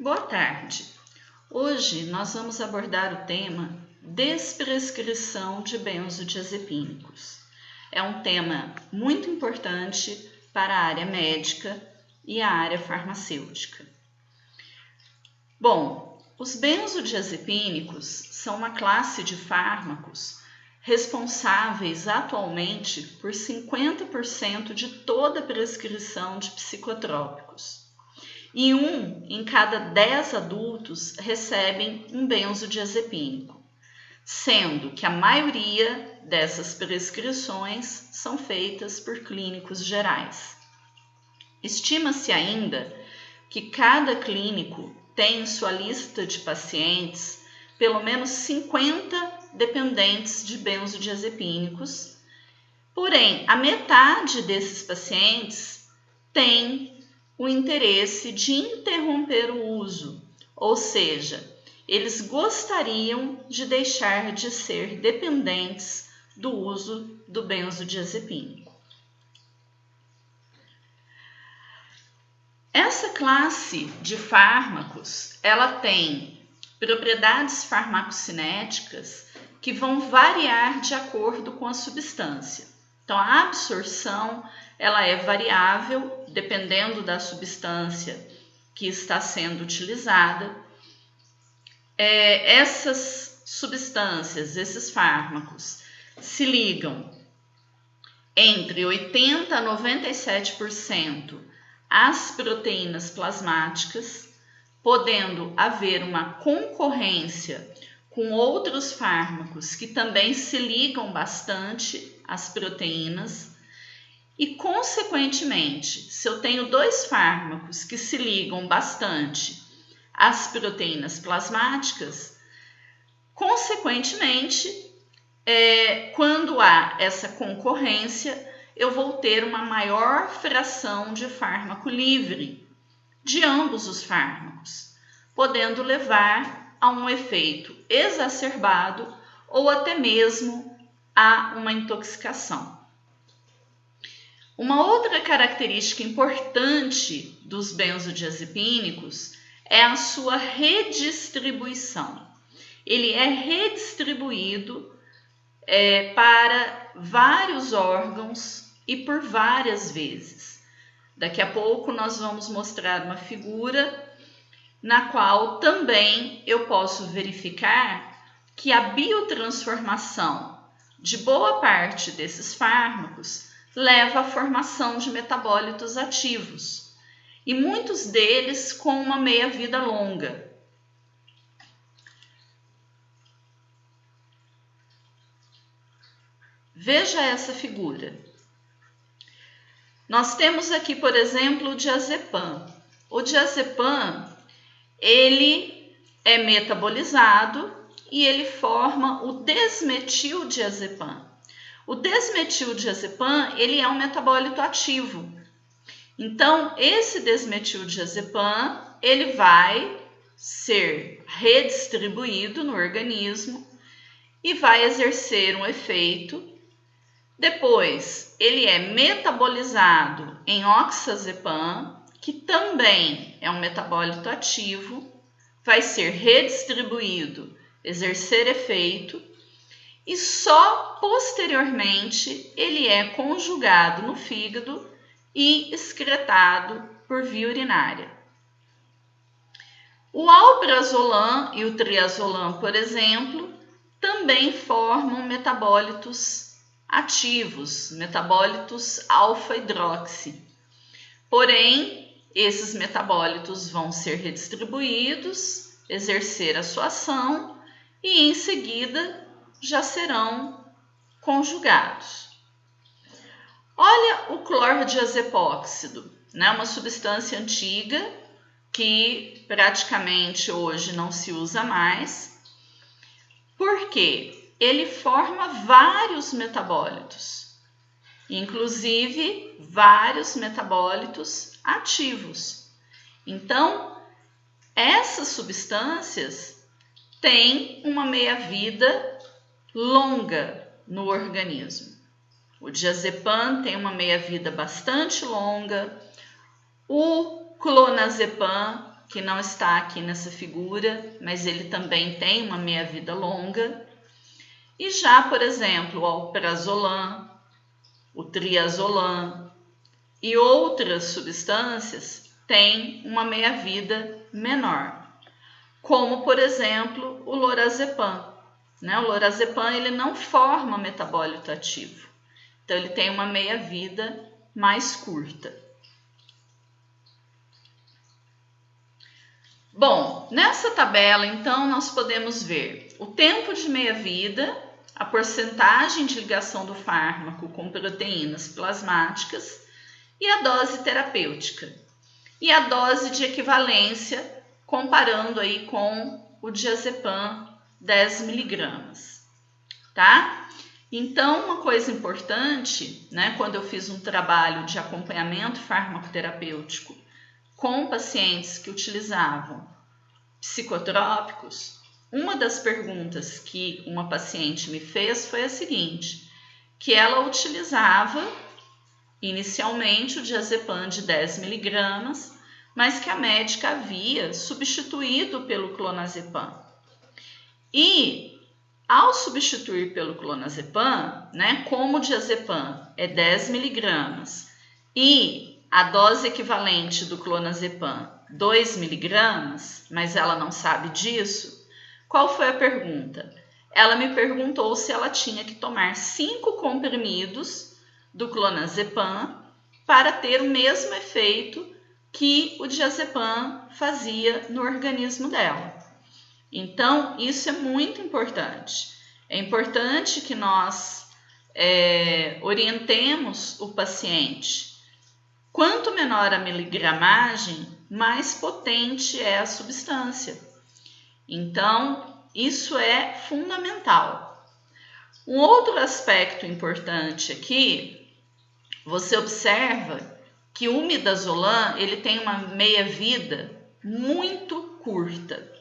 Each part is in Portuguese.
Boa tarde. Hoje nós vamos abordar o tema desprescrição de benzodiazepínicos. É um tema muito importante para a área médica e a área farmacêutica. Bom, os benzodiazepínicos são uma classe de fármacos responsáveis atualmente por 50% de toda a prescrição de psicotrópicos. E 1 em cada 10 adultos recebem um benzodiazepínico, sendo que a maioria dessas prescrições são feitas por clínicos gerais. Estima-se ainda que cada clínico tem em sua lista de pacientes pelo menos 50 dependentes de benzodiazepínicos, porém a metade desses pacientes tem o interesse de interromper o uso, ou seja, eles gostariam de deixar de ser dependentes do uso do benzodiazepínico. Essa classe de fármacos, ela tem propriedades farmacocinéticas que vão variar de acordo com a substância. Então, a absorção ela é variável dependendo da substância que está sendo utilizada. Essas substâncias, esses fármacos, se ligam entre 80% a 97% às proteínas plasmáticas, podendo haver uma concorrência com outros fármacos que também se ligam bastante às proteínas. E, consequentemente, se eu tenho 2 fármacos que se ligam bastante às proteínas plasmáticas, consequentemente, quando há essa concorrência, eu vou ter uma maior fração de fármaco livre de ambos os fármacos, podendo levar a um efeito exacerbado ou até mesmo a uma intoxicação. Uma outra característica importante dos benzodiazepínicos é a sua redistribuição. Ele é redistribuído para vários órgãos e por várias vezes. Daqui a pouco nós vamos mostrar uma figura na qual também eu posso verificar que a biotransformação de boa parte desses fármacos leva à formação de metabólitos ativos, e muitos deles com uma meia-vida longa. Veja essa figura. Nós temos aqui, por exemplo, o diazepam. O diazepam, ele é metabolizado e ele forma o desmetildiazepam. O desmetildiazepam, ele é um metabólito ativo. Então, esse desmetildiazepam, ele vai ser redistribuído no organismo e vai exercer um efeito. Depois, ele é metabolizado em oxazepam, que também é um metabólito ativo, vai ser redistribuído, exercer efeito, e só posteriormente ele é conjugado no fígado e excretado por via urinária. O alprazolam e o triazolam, por exemplo, também formam metabólitos ativos, metabólitos alfa-hidroxi. Porém, esses metabólitos vão ser redistribuídos, exercer a sua ação e em seguida já serão conjugados. Olha o clordiazepóxido, uma substância antiga que praticamente hoje não se usa mais. Por quê? Ele forma vários metabólitos, inclusive vários metabólitos ativos. Então, essas substâncias têm uma meia-vida longa no organismo. O diazepam tem uma meia-vida bastante longa, o clonazepam, que não está aqui nessa figura, mas ele também tem uma meia-vida longa. E já, por exemplo, o alprazolam, o triazolam e outras substâncias têm uma meia-vida menor, como, por exemplo, o lorazepam. O lorazepam ele não forma metabólito ativo, então ele tem uma meia-vida mais curta. Bom, nessa tabela, então, nós podemos ver o tempo de meia-vida, a porcentagem de ligação do fármaco com proteínas plasmáticas e a dose terapêutica. E a dose de equivalência, comparando aí com o diazepam 10 miligramas, tá? Então, uma coisa importante, quando eu fiz um trabalho de acompanhamento farmacoterapêutico com pacientes que utilizavam psicotrópicos, uma das perguntas que uma paciente me fez foi a seguinte, que ela utilizava inicialmente o diazepam de 10 miligramas, mas que a médica havia substituído pelo clonazepam. E ao substituir pelo clonazepam, como o diazepam é 10 miligramas e a dose equivalente do clonazepam 2 miligramas, mas ela não sabe disso, qual foi a pergunta? Ela me perguntou se ela tinha que tomar 5 comprimidos do clonazepam para ter o mesmo efeito que o diazepam fazia no organismo dela. Então, isso é muito importante. É importante que nós orientemos o paciente. Quanto menor a miligramagem, mais potente é a substância. Então, isso é fundamental. Um outro aspecto importante aqui, você observa que o midazolam ele tem uma meia-vida muito curta.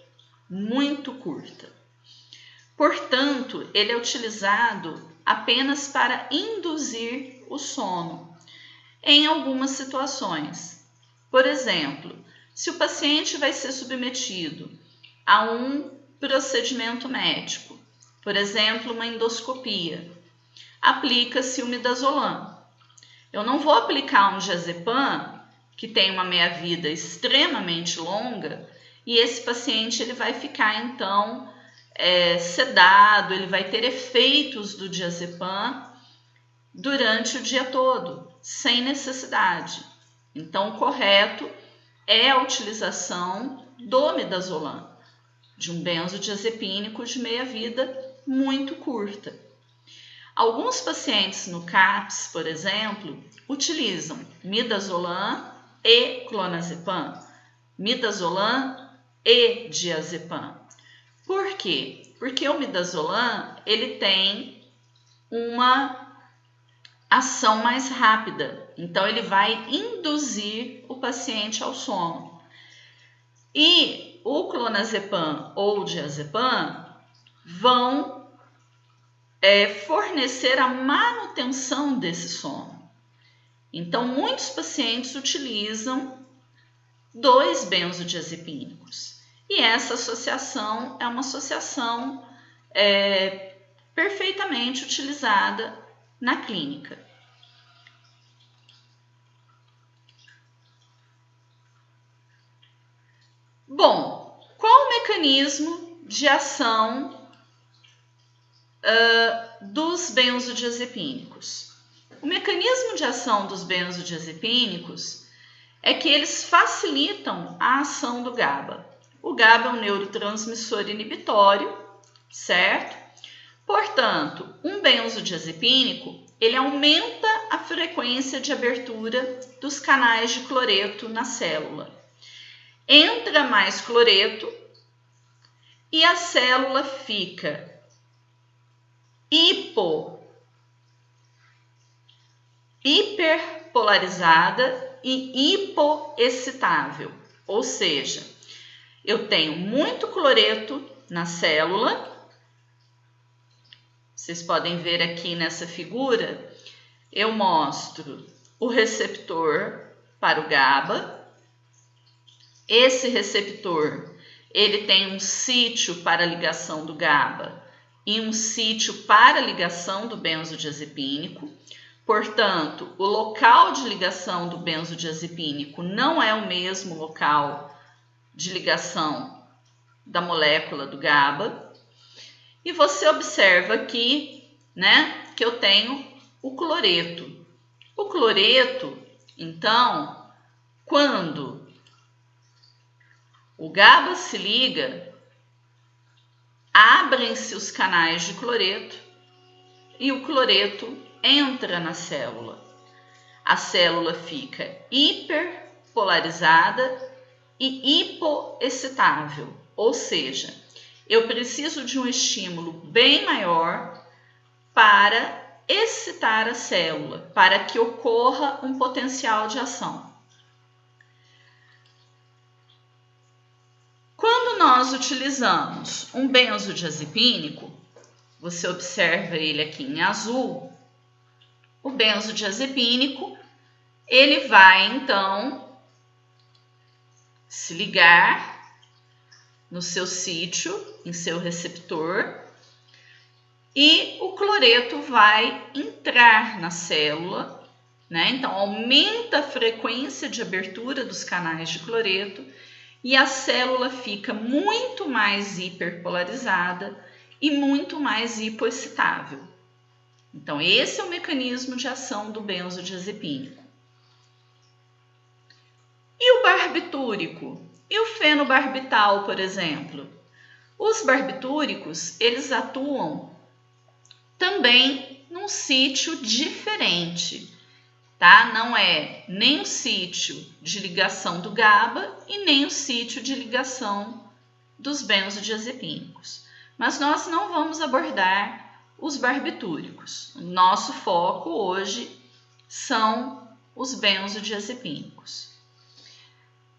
Portanto, ele é utilizado apenas para induzir o sono em algumas situações. Por exemplo, se o paciente vai ser submetido a um procedimento médico, por exemplo, uma endoscopia, aplica-se o midazolam. Eu não vou aplicar um diazepam, que tem uma meia-vida extremamente longa, e esse paciente ele vai ficar, então, sedado, ele vai ter efeitos do diazepam durante o dia todo, sem necessidade. Então, o correto é a utilização do midazolam, de um benzodiazepínico de meia-vida muito curta. Alguns pacientes no CAPS, por exemplo, utilizam midazolam e clonazepam, midazolam e diazepam. Por quê? Porque o midazolam ele tem uma ação mais rápida, então ele vai induzir o paciente ao sono. E o clonazepam ou o diazepam vão fornecer a manutenção desse sono. Então, muitos pacientes utilizam 2 benzodiazepínicos. E essa associação é uma associação perfeitamente utilizada na clínica. Bom, qual o mecanismo de ação dos benzodiazepínicos? O mecanismo de ação dos benzodiazepínicos é que eles facilitam a ação do GABA. O GABA é um neurotransmissor inibitório, certo? Portanto, um benzodiazepínico, ele aumenta a frequência de abertura dos canais de cloreto na célula. Entra mais cloreto e a célula fica hiperpolarizada e hipoexcitável, ou seja, eu tenho muito cloreto na célula. Vocês podem ver aqui nessa figura, eu mostro o receptor para o GABA esse receptor ele tem um sítio para ligação do GABA e um sítio para ligação do benzodiazepínico. Portanto, o local de ligação do benzodiazepínico não é o mesmo local de ligação da molécula do GABA. E você observa aqui, né, que eu tenho o cloreto. O cloreto, então, quando o GABA se liga, abrem-se os canais de cloreto e o cloreto entra na célula. A célula fica hiperpolarizada e hipoexcitável, ou seja, eu preciso de um estímulo bem maior para excitar a célula, para que ocorra um potencial de ação. Quando nós utilizamos um benzodiazepínico, você observa ele aqui em azul, o benzodiazepínico, ele vai então se ligar no seu sítio, em seu receptor, e o cloreto vai entrar na célula, né? Então aumenta a frequência de abertura dos canais de cloreto e a célula fica muito mais hiperpolarizada e muito mais hipoexcitável. Então, esse é o mecanismo de ação do benzodiazepínico. E o barbitúrico? E o fenobarbital, por exemplo? Os barbitúricos, eles atuam também num sítio diferente, tá? Não é nem o sítio de ligação do GABA e nem o sítio de ligação dos benzodiazepínicos. Mas nós não vamos abordar os barbitúricos. O nosso foco hoje são os benzodiazepínicos.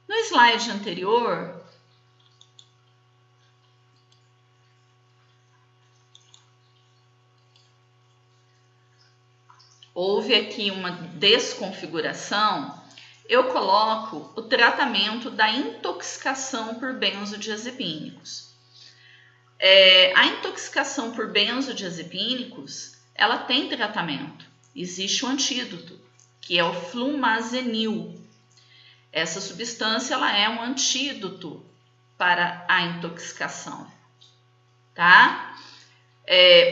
No slide anterior, houve aqui uma desconfiguração. Eu coloco o tratamento da intoxicação por benzodiazepínicos. A intoxicação por benzodiazepínicos, ela tem tratamento. Existe um antídoto, que é o flumazenil. Essa substância ela é um antídoto para a intoxicação, tá?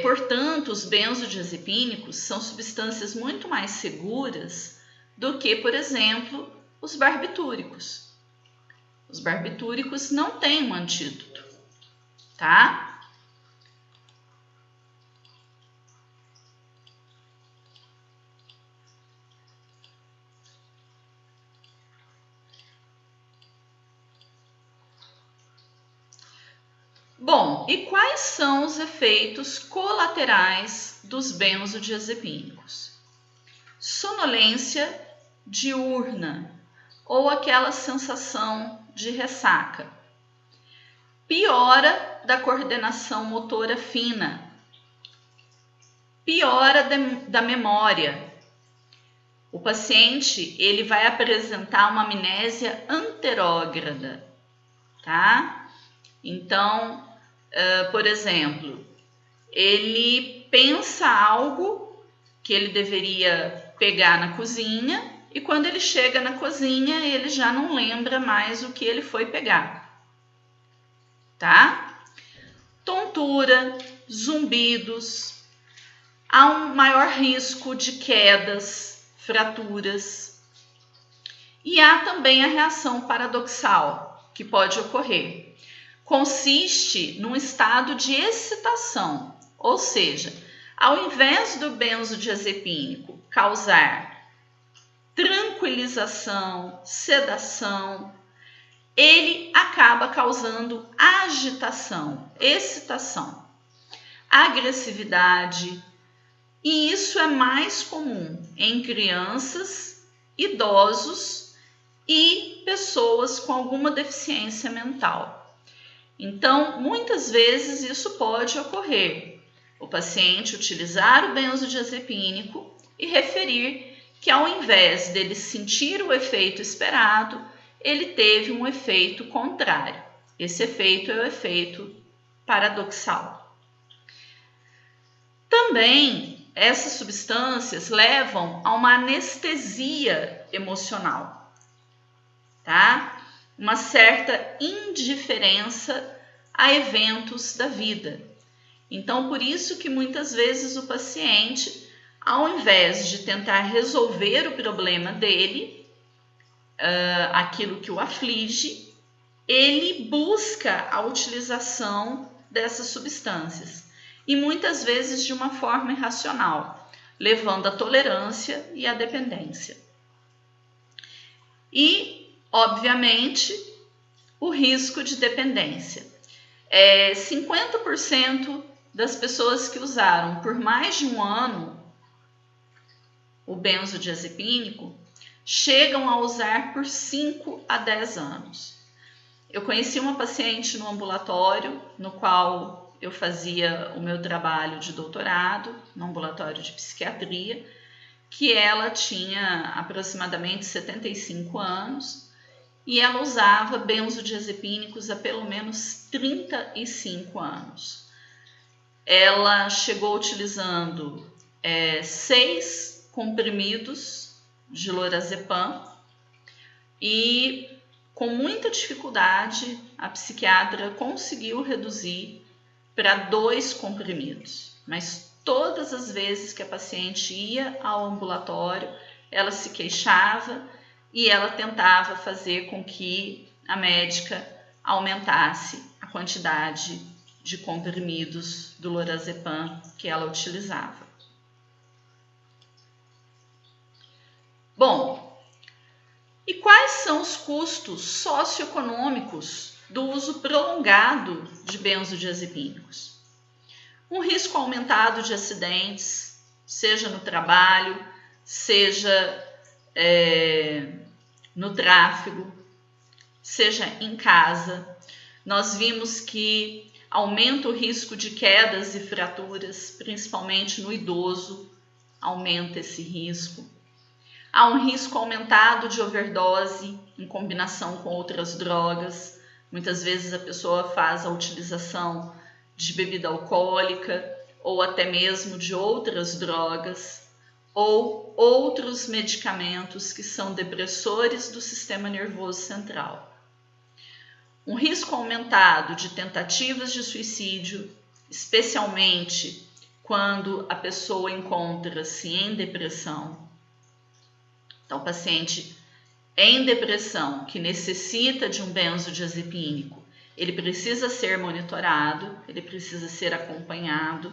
Portanto, os benzodiazepínicos são substâncias muito mais seguras do que, por exemplo, os barbitúricos. Os barbitúricos não têm um antídoto, tá? Bom, e quais são os efeitos colaterais dos benzodiazepínicos? Sonolência diurna ou aquela sensação de ressaca. Piora da coordenação motora fina. Piora da memória. O paciente ele vai apresentar uma amnésia anterógrada, tá? Então, por exemplo, ele pensa algo que ele deveria pegar na cozinha e quando ele chega na cozinha ele já não lembra mais o que ele foi pegar, tá? Tontura, zumbidos, há um maior risco de quedas, fraturas e há também a reação paradoxal que pode ocorrer. Consiste num estado de excitação, ou seja, ao invés do benzodiazepínico causar tranquilização, sedação, ele acaba causando agitação, excitação, agressividade, e isso é mais comum em crianças, idosos e pessoas com alguma deficiência mental. Então, muitas vezes isso pode ocorrer. O paciente utilizar o benzodiazepínico e referir que ao invés dele sentir o efeito esperado, ele teve um efeito contrário. Esse efeito é o efeito paradoxal. Também, essas substâncias levam a uma anestesia emocional, tá? Uma certa indiferença a eventos da vida. Então, por isso que muitas vezes o paciente, ao invés de tentar resolver o problema dele, aquilo que o aflige, ele busca a utilização dessas substâncias. E muitas vezes de uma forma irracional, levando à tolerância e à dependência. E, obviamente, o risco de dependência. 50% das pessoas que usaram por mais de um ano o benzodiazepínico chegam a usar por 5 a 10 anos. Eu conheci uma paciente no ambulatório, no qual eu fazia o meu trabalho de doutorado, no ambulatório de psiquiatria, que ela tinha aproximadamente 75 anos e ela usava benzodiazepínicos há pelo menos 35 anos. Ela chegou utilizando 6 comprimidos de lorazepam e, com muita dificuldade, a psiquiatra conseguiu reduzir para 2 comprimidos. Mas todas as vezes que a paciente ia ao ambulatório, ela se queixava e ela tentava fazer com que a médica aumentasse a quantidade de comprimidos do lorazepam que ela utilizava. Bom, e quais são os custos socioeconômicos do uso prolongado de benzodiazepínicos? Um risco aumentado de acidentes, seja no trabalho, seja no tráfego, seja em casa. Nós vimos que aumenta o risco de quedas e fraturas, principalmente no idoso, aumenta esse risco. Há um risco aumentado de overdose em combinação com outras drogas. Muitas vezes a pessoa faz a utilização de bebida alcoólica ou até mesmo de outras drogas ou outros medicamentos que são depressores do sistema nervoso central. Um risco aumentado de tentativas de suicídio, especialmente quando a pessoa encontra-se em depressão. Então, o paciente em depressão que necessita de um benzodiazepínico, ele precisa ser monitorado, ele precisa ser acompanhado.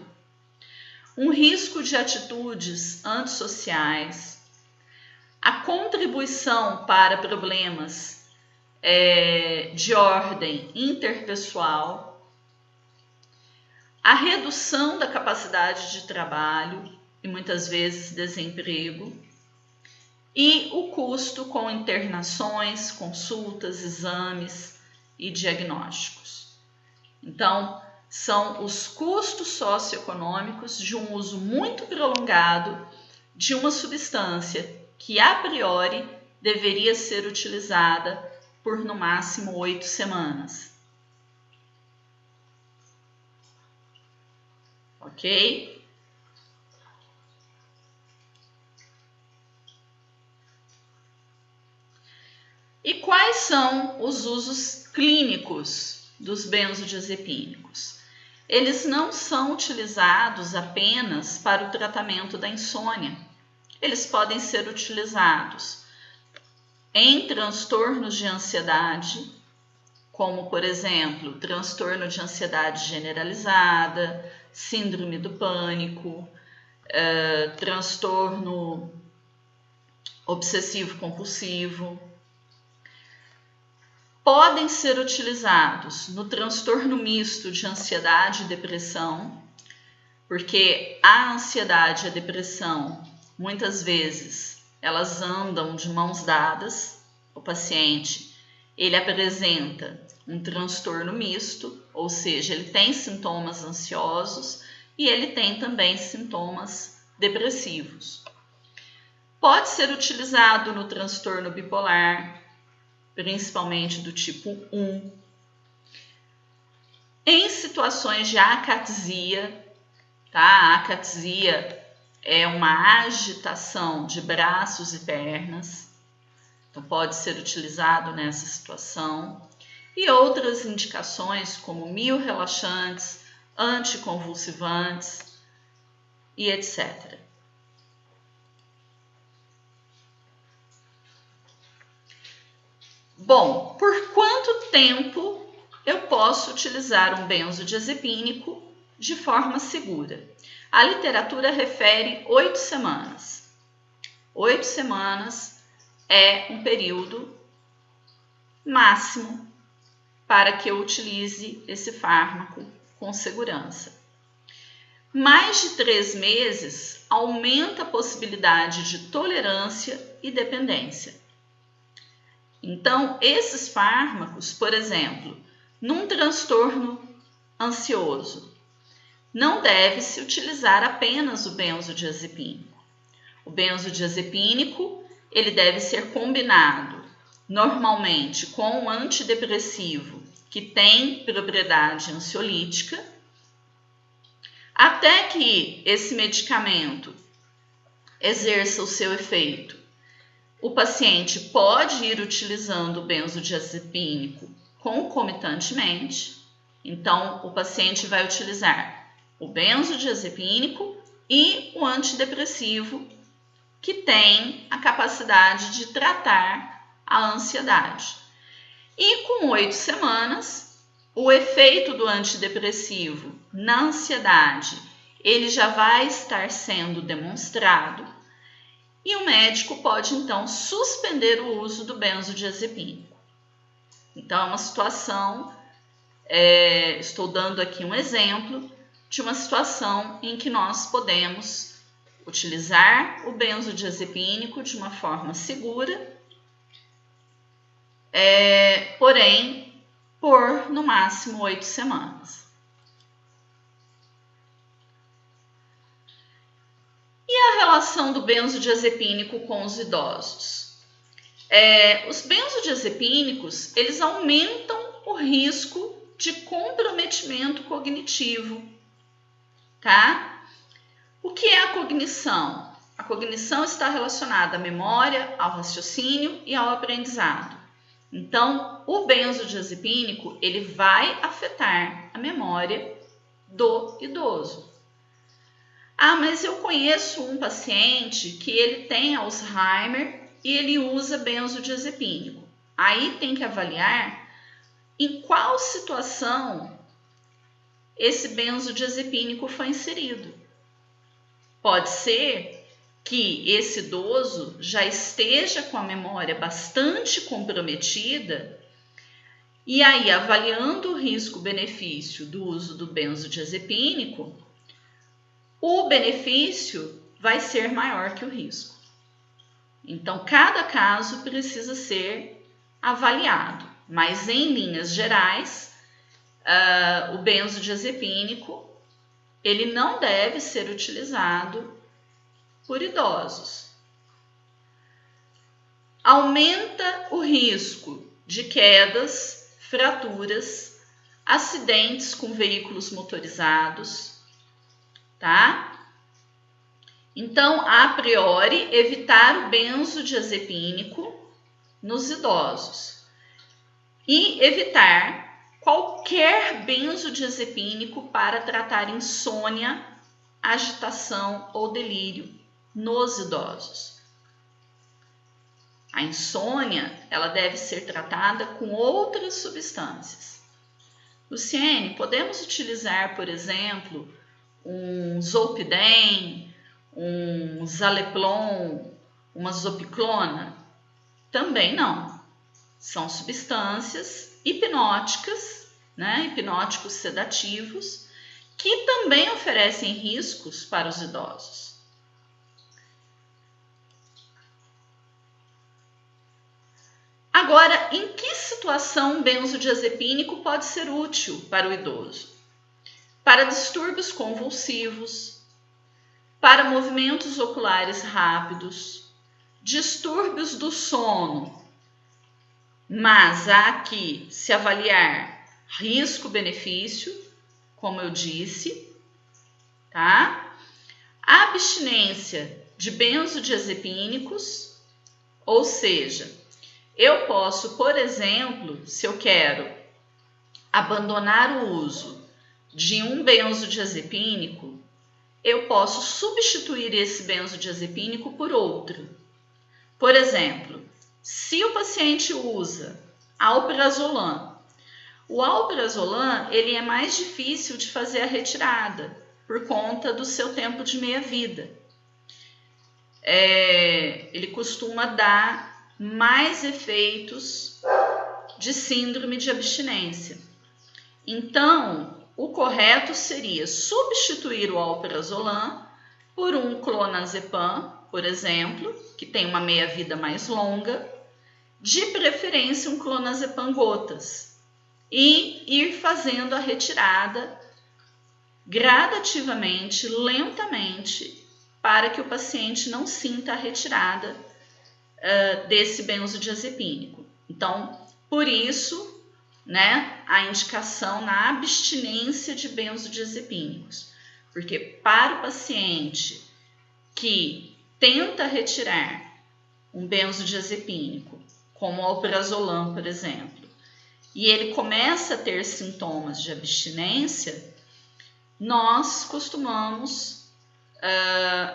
Um risco de atitudes antissociais, a contribuição para problemas de ordem interpessoal, a redução da capacidade de trabalho e muitas vezes desemprego, e o custo com internações, consultas, exames e diagnósticos. Então, são os custos socioeconômicos de um uso muito prolongado de uma substância que, a priori, deveria ser utilizada por no máximo 8 semanas. Ok? E quais são os usos clínicos dos benzodiazepínicos? Eles não são utilizados apenas para o tratamento da insônia. Eles podem ser utilizados em transtornos de ansiedade, como, por exemplo, transtorno de ansiedade generalizada, síndrome do pânico, transtorno obsessivo-compulsivo. Podem ser utilizados no transtorno misto de ansiedade e depressão, porque a ansiedade e a depressão, muitas vezes, elas andam de mãos dadas. O paciente, ele apresenta um transtorno misto, ou seja, ele tem sintomas ansiosos e ele tem também sintomas depressivos. Pode ser utilizado no transtorno bipolar, principalmente do tipo 1. Em situações de acatesia, tá? A acatesia é uma agitação de braços e pernas, então pode ser utilizado nessa situação. E outras indicações como miorrelaxantes, anticonvulsivantes e etc. Bom, por quanto tempo eu posso utilizar um benzodiazepínico de forma segura? A literatura refere 8 semanas. 8 semanas é um período máximo para que eu utilize esse fármaco com segurança. Mais de 3 meses aumenta a possibilidade de tolerância e dependência. Então, esses fármacos, por exemplo, num transtorno ansioso, não deve-se utilizar apenas o benzodiazepínico. O benzodiazepínico, ele deve ser combinado normalmente com um antidepressivo que tem propriedade ansiolítica, até que esse medicamento exerça o seu efeito. O paciente pode ir utilizando o benzodiazepínico concomitantemente. Então, o paciente vai utilizar o benzodiazepínico e o antidepressivo, que tem a capacidade de tratar a ansiedade. E com 8 semanas, o efeito do antidepressivo na ansiedade, ele já vai estar sendo demonstrado e o médico pode, então, suspender o uso do benzodiazepínico. Então, é uma situação, estou dando aqui um exemplo de uma situação em que nós podemos utilizar o benzodiazepínico de uma forma segura, porém, por no máximo 8 semanas. E a relação do benzodiazepínico com os idosos? Os benzodiazepínicos, eles aumentam o risco de comprometimento cognitivo, tá? O que é a cognição? A cognição está relacionada à memória, ao raciocínio e ao aprendizado. Então, o benzodiazepínico, ele vai afetar a memória do idoso. Ah, mas eu conheço um paciente que ele tem Alzheimer e ele usa benzodiazepínico. Aí tem que avaliar em qual situação esse benzodiazepínico foi inserido. Pode ser que esse idoso já esteja com a memória bastante comprometida e aí, avaliando o risco-benefício do uso do benzodiazepínico, o benefício vai ser maior que o risco. Então, cada caso precisa ser avaliado, mas em linhas gerais, o benzodiazepínico ele não deve ser utilizado por idosos. Aumenta o risco de quedas, fraturas, acidentes com veículos motorizados, tá? Então, a priori, evitar o benzodiazepínico nos idosos e evitar qualquer benzodiazepínico para tratar insônia, agitação ou delírio nos idosos. A insônia, ela deve ser tratada com outras substâncias. Luciene, podemos utilizar, por exemplo, um Zolpidem, um Zaleplon, uma Zopiclona? Também não. São substâncias hipnóticas, hipnóticos sedativos, que também oferecem riscos para os idosos. Agora, em que situação um benzodiazepínico pode ser útil para o idoso? Para distúrbios convulsivos, para movimentos oculares rápidos, distúrbios do sono, Mas há que se avaliar risco-benefício, como eu disse, tá? A abstinência de benzodiazepínicos, ou seja, eu posso, por exemplo, se eu quero abandonar o uso de um benzodiazepínico, eu posso substituir esse benzodiazepínico por outro. Por exemplo, se o paciente usa alprazolam, o alprazolam ele é mais difícil de fazer a retirada por conta do seu tempo de meia-vida. Ele costuma dar mais efeitos de síndrome de abstinência. Então, o correto seria substituir o alprazolam por um clonazepam, por exemplo, que tem uma meia-vida mais longa, de preferência um clonazepam gotas, e ir fazendo a retirada gradativamente, lentamente, para que o paciente não sinta a retirada desse benzodiazepínico. Então, por isso, né, a indicação na abstinência de benzodiazepínicos, porque para o paciente que tenta retirar um benzodiazepínico, como o alprazolam, por exemplo, e ele começa a ter sintomas de abstinência, nós costumamos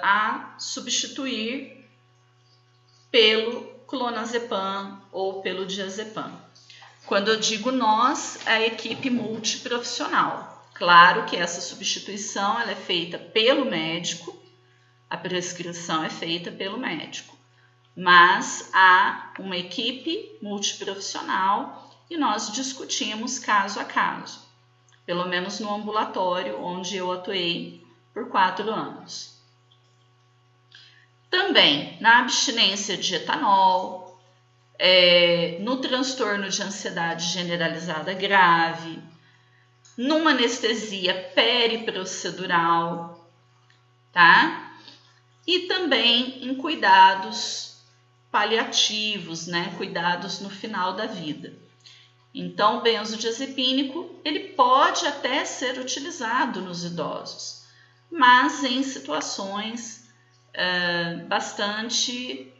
a substituir pelo clonazepam ou pelo diazepam. Quando eu digo nós, é a equipe multiprofissional. Claro que essa substituição ela é feita pelo médico, a prescrição é feita pelo médico, mas há uma equipe multiprofissional e nós discutimos caso a caso, pelo menos no ambulatório onde eu atuei por 4 anos. Também na abstinência de etanol, no transtorno de ansiedade generalizada grave, numa anestesia periprocedural, tá? E também em cuidados paliativos, né? Cuidados no final da vida. Então, o benzodiazepínico, ele pode até ser utilizado nos idosos, mas em situações bastante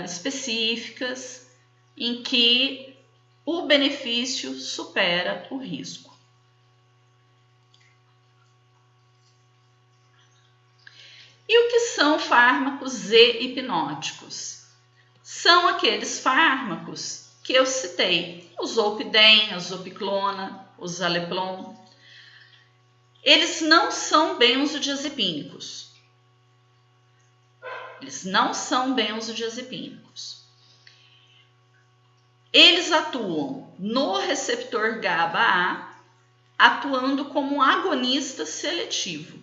específicas em que o benefício supera o risco. E o que são fármacos hipnóticos? São aqueles fármacos que eu citei, o zolpidem, a zopiclona, o zaleplon. Eles não são benzodiazepínicos. Eles não são benzodiazepínicos. Eles atuam no receptor GABA-A, atuando como um agonista seletivo.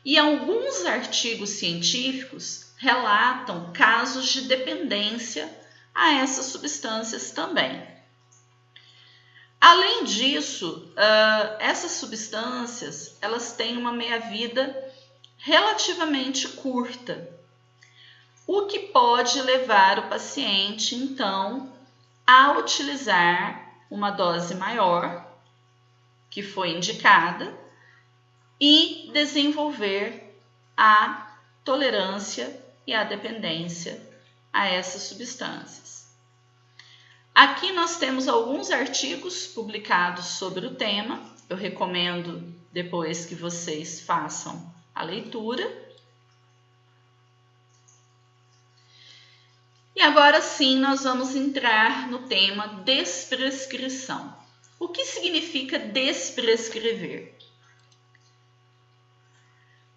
E alguns artigos científicos relatam casos de dependência a essas substâncias também. Além disso, essas substâncias elas têm uma meia-vida relativamente curta, o que pode levar o paciente, então, a utilizar uma dose maior, que foi indicada, e desenvolver a tolerância e a dependência a essas substâncias. Aqui nós temos alguns artigos publicados sobre o tema, eu recomendo depois que vocês façam a leitura. E agora sim nós vamos entrar no tema desprescrição. O que significa desprescrever?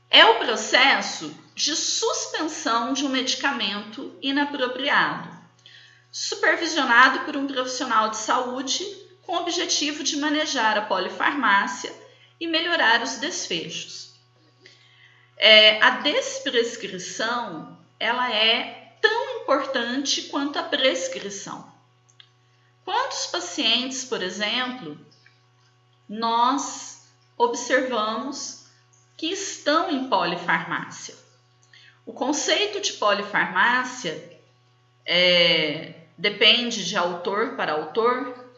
É o processo de suspensão de um medicamento inapropriado, supervisionado por um profissional de saúde com o objetivo de manejar a polifarmácia e melhorar os desfechos. A desprescrição ela é tão importante quanto a prescrição. Quantos pacientes, por exemplo, nós observamos que estão em polifarmácia? O conceito de polifarmácia depende de autor para autor,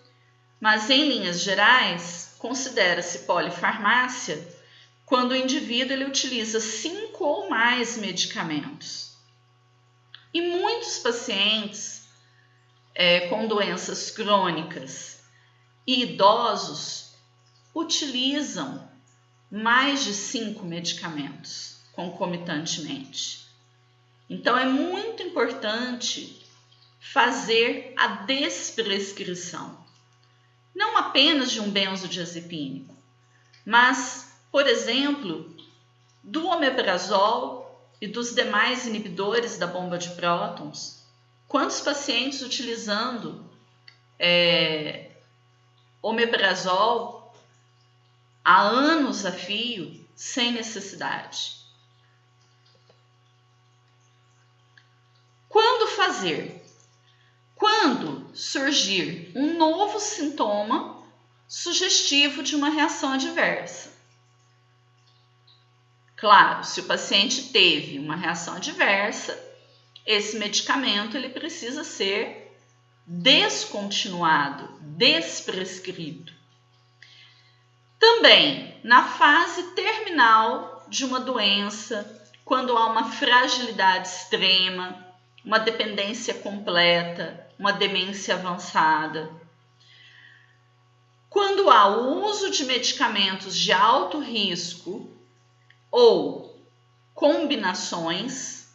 mas em linhas gerais, considera-se polifarmácia quando o indivíduo ele utiliza 5 ou mais medicamentos. E muitos pacientes com doenças crônicas e idosos utilizam mais de 5 medicamentos concomitantemente. Então, é muito importante fazer a desprescrição, não apenas de um benzodiazepínico, mas, por exemplo, do omeprazol e dos demais inibidores da bomba de prótons. Quantos pacientes utilizando omeprazol há anos a fio, sem necessidade? Quando fazer? Quando surgir um novo sintoma sugestivo de uma reação adversa. Claro, se o paciente teve uma reação adversa, esse medicamento ele precisa ser descontinuado, desprescrito. Também, na fase terminal de uma doença, quando há uma fragilidade extrema, uma dependência completa, uma demência avançada. Quando há o uso de medicamentos de alto risco ou combinações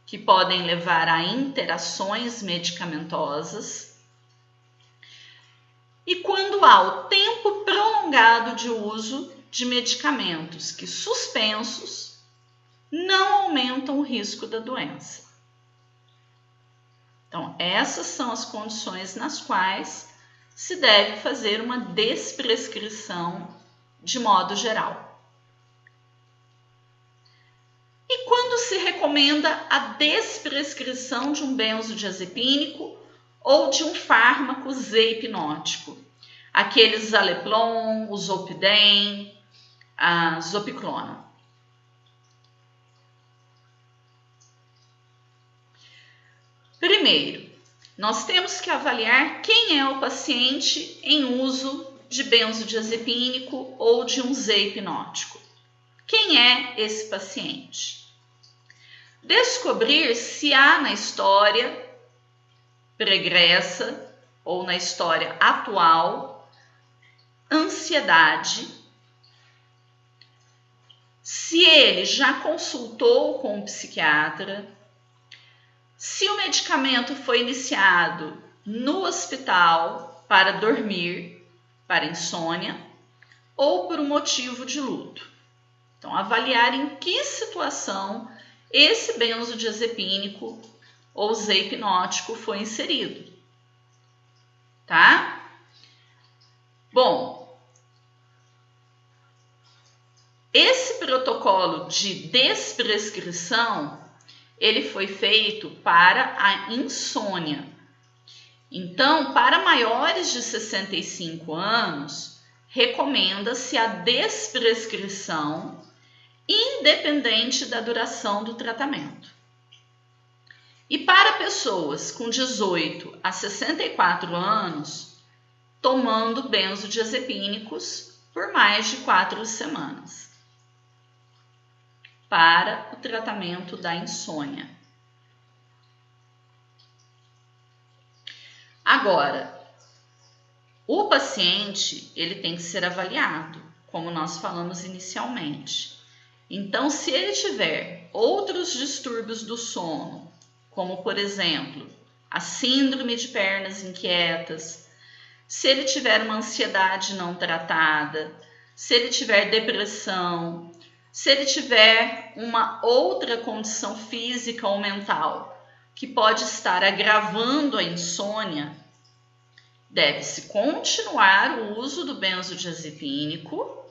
que podem levar a interações medicamentosas, e quando há o tempo prolongado de uso de medicamentos que, suspensos, não aumentam o risco da doença. Então, essas são as condições nas quais se deve fazer uma desprescrição de modo geral. E quando se recomenda a desprescrição de um benzodiazepínico ou de um fármaco Z-hipnótico? Aqueles Zaleplon, o Zolpidem, a Zopiclona. Primeiro, nós temos que avaliar quem é o paciente em uso de benzodiazepínico ou de um Z-hipnótico. Quem é esse paciente? Descobrir se há na história pregressa ou na história atual ansiedade, se ele já consultou com um psiquiatra, se o medicamento foi iniciado no hospital para dormir, para insônia, ou por um motivo de luto. Então, avaliar em que situação esse benzodiazepínico ou Z-hipnótico foi inserido. Tá? Bom, esse protocolo de desprescrição, ele foi feito para a insônia. Então, para maiores de 65 anos, recomenda-se a desprescrição independente da duração do tratamento. E para pessoas com 18 a 64 anos, tomando benzodiazepínicos por mais de 4 semanas, para o tratamento da insônia. Agora, o paciente ele tem que ser avaliado, como nós falamos inicialmente. Então, se ele tiver outros distúrbios do sono, como por exemplo, a síndrome de pernas inquietas, se ele tiver uma ansiedade não tratada, se ele tiver depressão, se ele tiver uma outra condição física ou mental que pode estar agravando a insônia, deve-se continuar o uso do benzodiazepínico,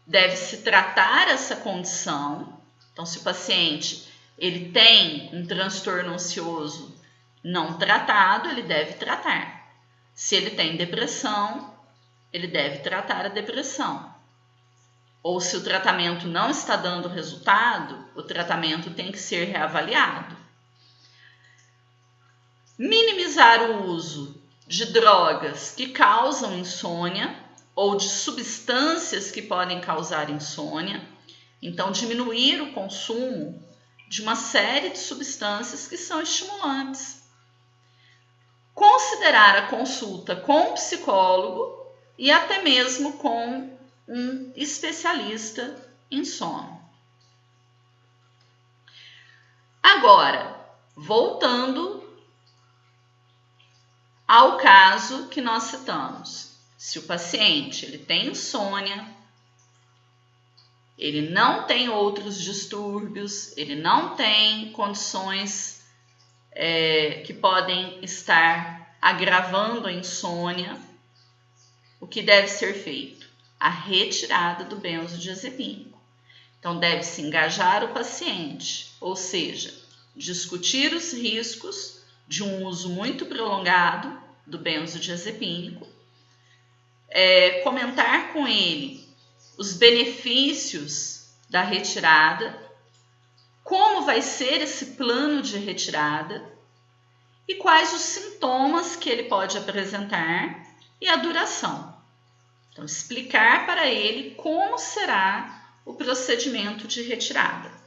deve-se tratar essa condição. Então, se o paciente ele tem um transtorno ansioso não tratado, ele deve tratar. Se ele tem depressão, ele deve tratar a depressão. Ou se o tratamento não está dando resultado, o tratamento tem que ser reavaliado. minimizar o uso de drogas que causam insônia ou de substâncias que podem causar insônia. Então, diminuir o consumo de uma série de substâncias que são estimulantes. Considerar a consulta com um psicólogo e até mesmo com um especialista em sono. Agora, voltando ao caso que nós citamos. Se o paciente ele tem insônia, ele não tem outros distúrbios, ele não tem condições que podem estar agravando a insônia, o que deve ser feito? A retirada do benzodiazepínico. Então, deve-se engajar o paciente, ou seja, discutir os riscos de um uso muito prolongado do benzodiazepínico, comentar com ele os benefícios da retirada, como vai ser esse plano de retirada e quais os sintomas que ele pode apresentar e a duração. Então, explicar para ele como será o procedimento de retirada.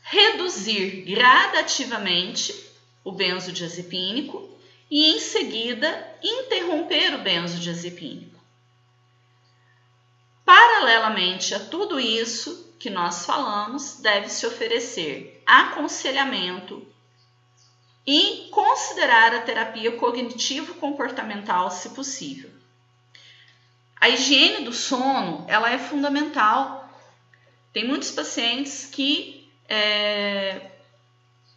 Reduzir gradativamente o benzodiazepínico e, em seguida, interromper o benzodiazepínico. Paralelamente a tudo isso que nós falamos, deve-se oferecer aconselhamento e considerar a terapia cognitivo-comportamental, se possível. A higiene do sono, ela é fundamental. Tem muitos pacientes que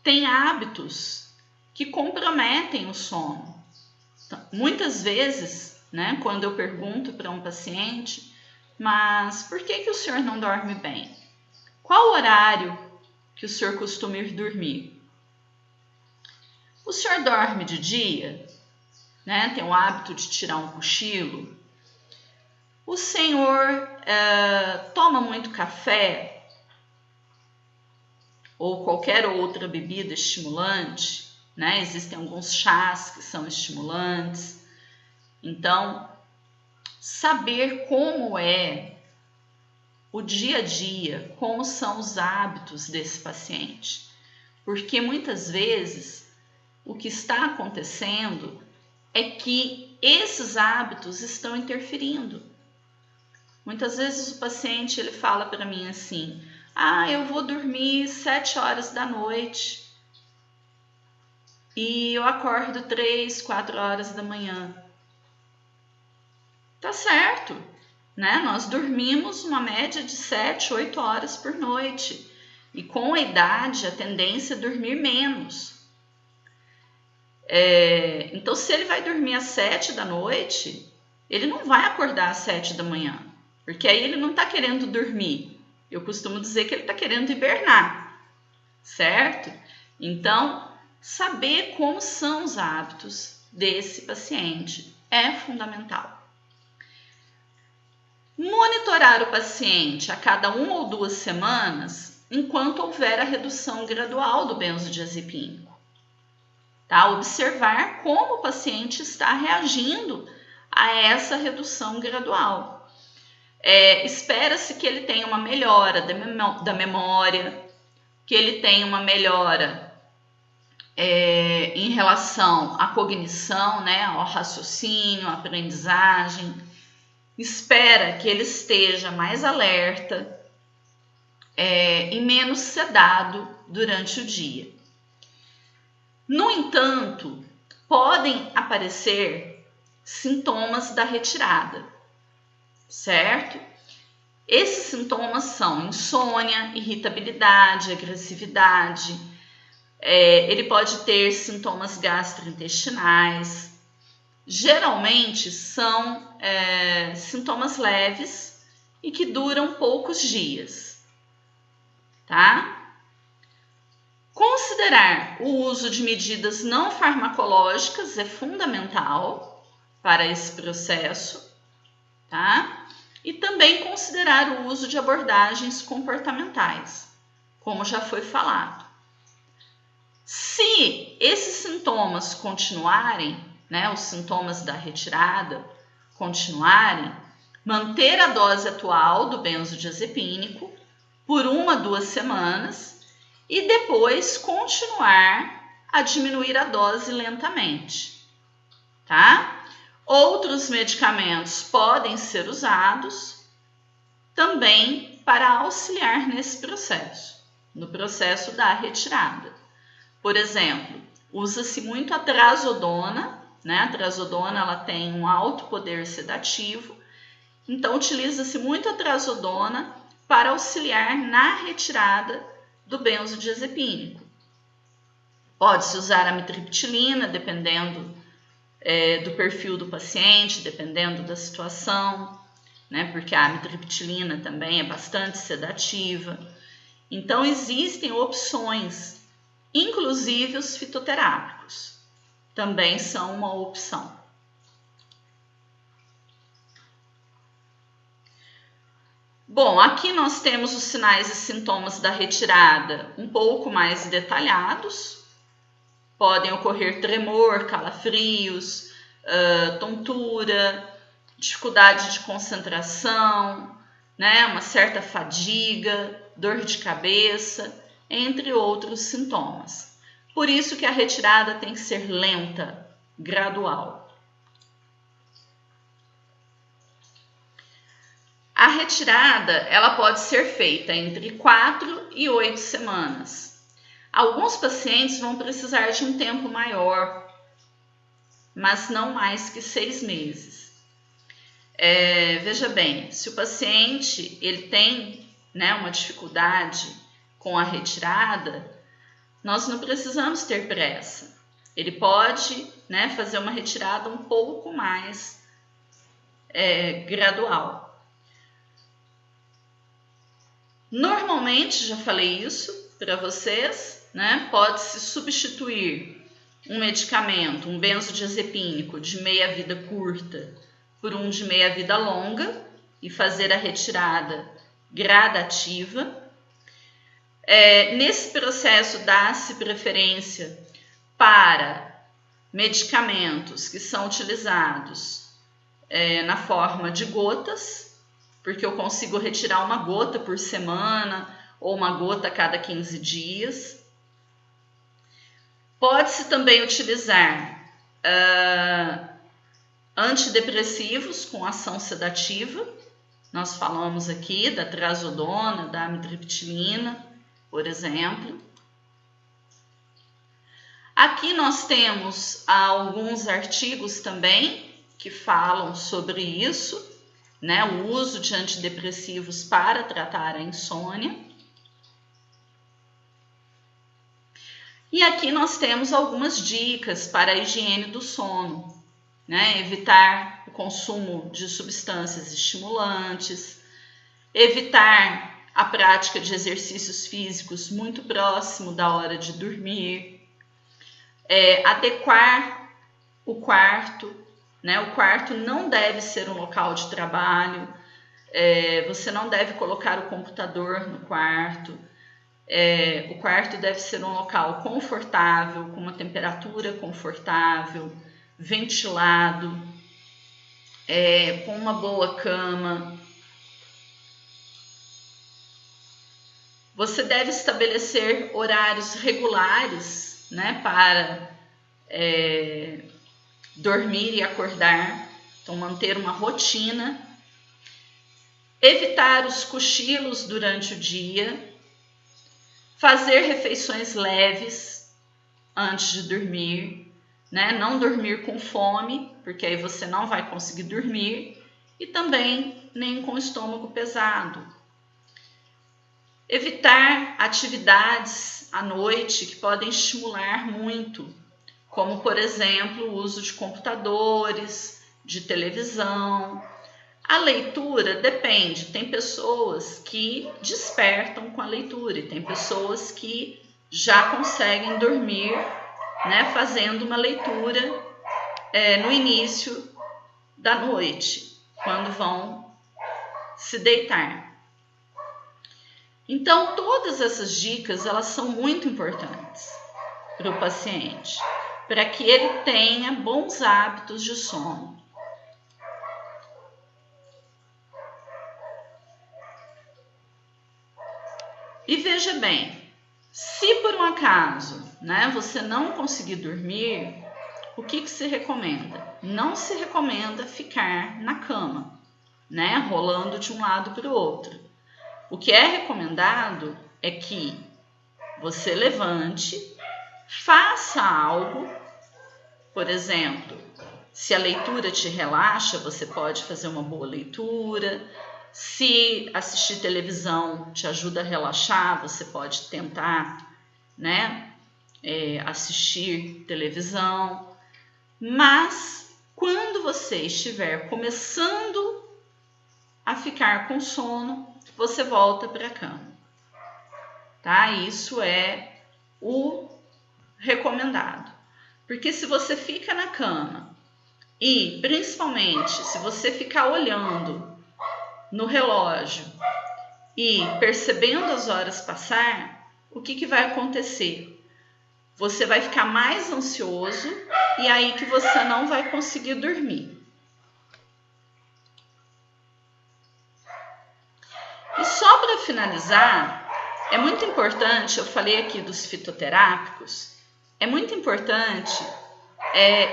têm hábitos que comprometem o sono. Então, muitas vezes, quando eu pergunto para um paciente, mas por que o senhor não dorme bem? Qual o horário que o senhor costuma ir dormir? O senhor dorme de dia? Tem o hábito de tirar um cochilo? O senhor toma muito café? Ou qualquer outra bebida estimulante? Existem alguns chás que são estimulantes. Então, saber como é o dia a dia, como são os hábitos desse paciente. Porque muitas vezes o que está acontecendo é que esses hábitos estão interferindo. Muitas vezes o paciente ele fala para mim assim: eu vou dormir 7 horas da noite e eu acordo 3, 4 horas da manhã. Tá certo, Nós dormimos uma média de 7, 8 horas por noite e com a idade a tendência é dormir menos. Então, se ele vai dormir às 7 da noite, ele não vai acordar às 7 da manhã, porque aí ele não está querendo dormir. Eu costumo dizer que ele está querendo hibernar, certo? Então, saber como são os hábitos desse paciente é fundamental. Monitorar o paciente a cada 1 ou 2 semanas, enquanto houver a redução gradual do benzodiazepínico. Observar como o paciente está reagindo a essa redução gradual. Espera-se que ele tenha uma melhora da memória, que ele tenha uma melhora em relação à cognição, ao raciocínio, à aprendizagem. Espera que ele esteja mais alerta e menos sedado durante o dia. No entanto, podem aparecer sintomas da retirada, certo? Esses sintomas são insônia, irritabilidade, agressividade. Ele pode ter sintomas gastrointestinais. Geralmente são sintomas leves e que duram poucos dias, tá? Considerar o uso de medidas não farmacológicas é fundamental para esse processo, tá? e também considerar o uso de abordagens comportamentais, como já foi falado. Se esses sintomas continuarem, né, os sintomas da retirada continuarem, manter a dose atual do benzodiazepínico por 1 a 2 semanas e depois continuar a diminuir a dose lentamente, tá? Outros medicamentos podem ser usados também para auxiliar nesse processo, no processo da retirada. Por exemplo, usa-se muito a trazodona, né? A trazodona ela tem um alto poder sedativo, então utiliza-se muito a trazodona para auxiliar na retirada do benzodiazepínico. Pode-se usar a amitriptilina, dependendo do perfil do paciente, dependendo da situação, né? Porque a amitriptilina também é bastante sedativa. Então, existem opções, inclusive os fitoterápicos, também são uma opção. Bom, aqui nós temos os sinais e sintomas da retirada um pouco mais detalhados. Podem ocorrer tremor, calafrios, tontura, dificuldade de concentração, né, uma certa fadiga, dor de cabeça, entre outros sintomas. Por isso que a retirada tem que ser lenta, gradual. A retirada ela pode ser feita entre 4 e 8 semanas. Alguns pacientes vão precisar de um tempo maior, mas não mais que 6 meses. Veja bem, se o paciente ele tem, né, uma dificuldade com a retirada, nós não precisamos ter pressa. Ele pode, né, fazer uma retirada um pouco mais gradual. Normalmente, já falei isso para vocês, né? Pode-se substituir um medicamento, um benzodiazepínico de meia-vida curta por um de meia-vida longa e fazer a retirada gradativa. Nesse processo, dá-se preferência para medicamentos que são utilizados na forma de gotas, porque eu consigo retirar uma gota por semana ou uma gota a cada 15 dias. Pode-se também utilizar antidepressivos com ação sedativa. Nós falamos aqui da trazodona, da amitriptilina, por exemplo. Aqui nós temos alguns artigos também que falam sobre isso, né, o uso de antidepressivos para tratar a insônia. E aqui nós temos algumas dicas para a higiene do sono, né? Evitar o consumo de substâncias estimulantes, evitar a prática de exercícios físicos muito próximo da hora de dormir, adequar o quarto, né? O quarto não deve ser um local de trabalho, você não deve colocar o computador no quarto, o quarto deve ser um local confortável, com uma temperatura confortável, ventilado, com uma boa cama. Você deve estabelecer horários regulares, né, para dormir e acordar, então manter uma rotina, evitar os cochilos durante o dia, fazer refeições leves antes de dormir, né? Não dormir com fome, porque aí você não vai conseguir dormir, e também nem com o estômago pesado. Evitar atividades à noite que podem estimular muito, como, por exemplo, o uso de computadores, de televisão. A leitura depende, tem pessoas que despertam com a leitura e tem pessoas que já conseguem dormir, né, fazendo uma leitura no início da noite, quando vão se deitar. Então, todas essas dicas, elas são muito importantes para o paciente, para que ele tenha bons hábitos de sono. E veja bem, se por um acaso, você não conseguir dormir, o que se recomenda? Não se recomenda ficar na cama, rolando de um lado para o outro. O que é recomendado é que você levante, faça algo, por exemplo, se a leitura te relaxa, você pode fazer uma boa leitura. Se assistir televisão te ajuda a relaxar, você pode tentar, assistir televisão. Mas quando você estiver começando a ficar com sono, você volta para a cama, tá? Isso é o recomendado. Porque se você fica na cama e, principalmente, se você ficar olhando no relógio e percebendo as horas passar, o que vai acontecer? Você vai ficar mais ansioso e aí que você não vai conseguir dormir. E só para finalizar, é muito importante, eu falei aqui dos fitoterápicos, é muito importante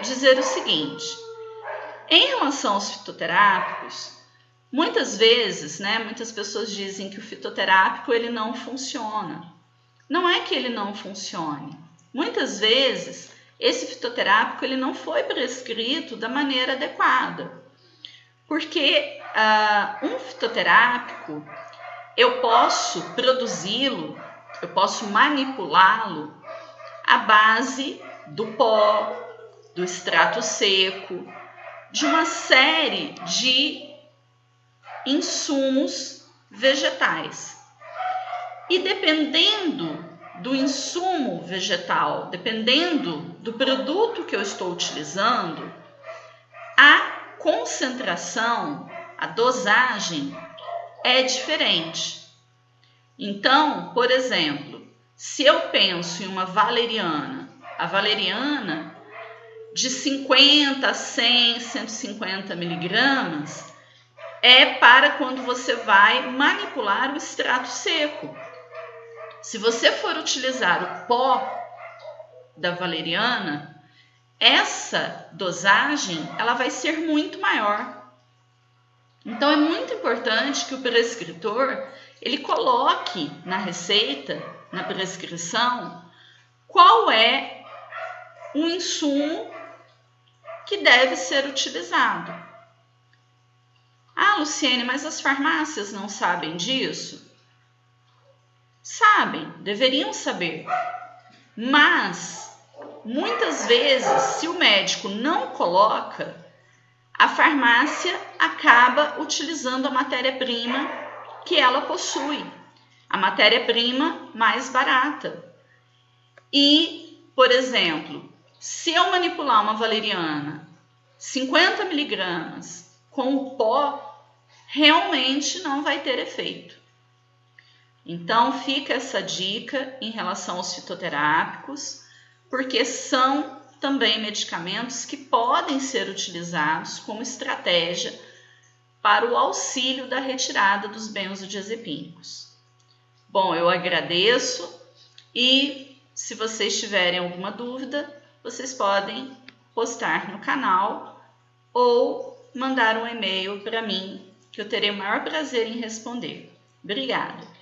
dizer o seguinte: em relação aos fitoterápicos, muitas vezes, muitas pessoas dizem que o fitoterápico ele não funciona. Não é que ele não funcione. Muitas vezes, esse fitoterápico ele não foi prescrito da maneira adequada. Porque um fitoterápico, eu posso produzi-lo, eu posso manipulá-lo à base do pó, do extrato seco, de uma série de insumos vegetais. E dependendo do insumo vegetal, dependendo do produto que eu estou utilizando, a concentração, a dosagem é diferente. Então, por exemplo, se eu penso em uma valeriana, a valeriana de 50 a 100, 150 miligramas é para quando você vai manipular o extrato seco. Se você for utilizar o pó da valeriana, essa dosagem ela vai ser muito maior. Então é muito importante que o prescritor ele coloque na receita, na prescrição, qual é o insumo que deve ser utilizado. Ah, Luciene, mas as farmácias não sabem disso? Sabem, deveriam saber. Mas, muitas vezes, se o médico não coloca, a farmácia acaba utilizando a matéria-prima que ela possui, a matéria-prima mais barata. E, por exemplo, se eu manipular uma valeriana 50 miligramas com o pó, realmente não vai ter efeito. Então, fica essa dica em relação aos fitoterápicos, porque são também medicamentos que podem ser utilizados como estratégia para o auxílio da retirada dos benzodiazepínicos. Bom, eu agradeço e se vocês tiverem alguma dúvida, vocês podem postar no canal ou mandar um e-mail para mim, que eu terei o maior prazer em responder. Obrigada!